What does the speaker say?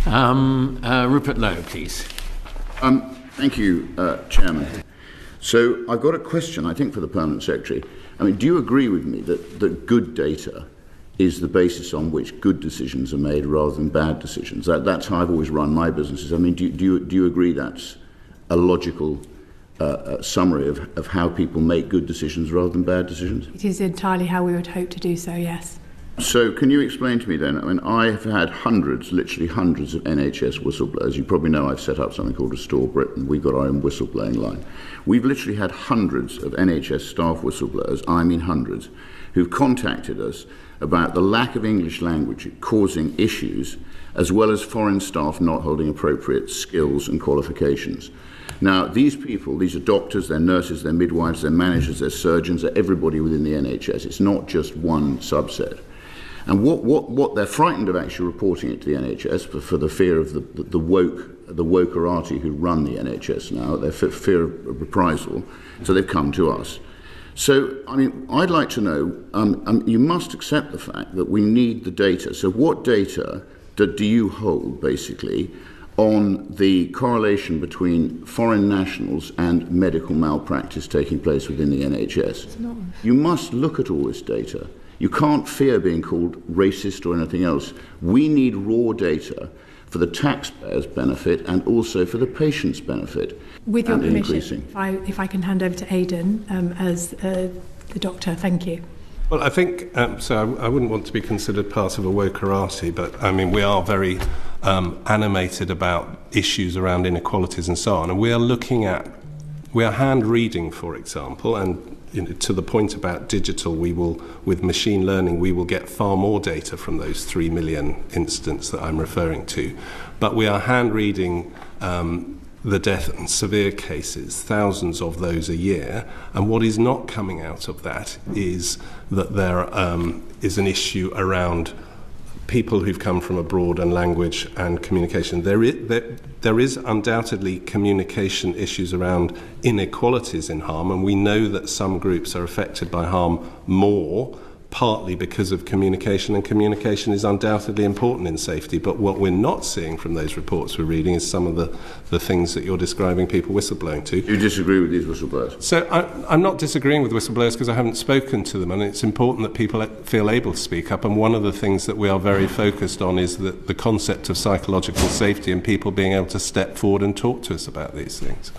Rupert Lowe, please. Thank you, Chairman. So I've got a question, I think, for the Permanent Secretary. I mean, do you agree with me that good data is the basis on which good decisions are made rather than bad decisions? That's how I've always run my businesses. I mean, do you agree that's a logical summary of how people make good decisions rather than bad decisions? It is entirely how we would hope to do so, yes. So can you explain to me then, I mean, I have had literally hundreds of NHS whistleblowers. You probably know I've set up something called Restore Britain. We've got our own whistleblowing line. We've literally had hundreds of NHS staff whistleblowers, I mean hundreds, who've contacted us about the lack of English language causing issues, as well as foreign staff not holding appropriate skills and qualifications. Now, these people, these are doctors, they're nurses, they're midwives, they're managers, they're surgeons, they're everybody within the NHS. It's not just one subset. And what they're frightened of actually reporting it to the NHS for the fear of the wokerati who run the NHS now, their fear of reprisal, so they've come to us. So, I mean, I'd like to know, you must accept the fact that we need the data. So what data do you hold, basically, on the correlation between foreign nationals and medical malpractice taking place within the NHS? You must look at all this data. You can't fear being called racist or anything else. We need raw data for the taxpayers' benefit and also for the patient's benefit. With your permission, if I can hand over to Aidan as the doctor, thank you. Well, I think, so I wouldn't want to be considered part of a wokerati, but I mean, we are very animated about issues around inequalities and so on, and we are hand reading, for example, and to the point about digital, with machine learning, we will get far more data from those 3 million incidents that I'm referring to. But we are hand reading the death and severe cases, thousands of those a year. And what is not coming out of that is that there is an issue around people who've come from abroad and language and communication. There is undoubtedly communication issues around inequalities in harm, and we know that some groups are affected by harm more, partly because of communication, and communication is undoubtedly important in safety. But what we're not seeing from those reports we're reading is some of the things that you're describing people whistleblowing to. You disagree with these whistleblowers? So I'm not disagreeing with whistleblowers because I haven't spoken to them, and it's important that people feel able to speak up. And one of the things that we are very focused on is the concept of psychological safety and people being able to step forward and talk to us about these things.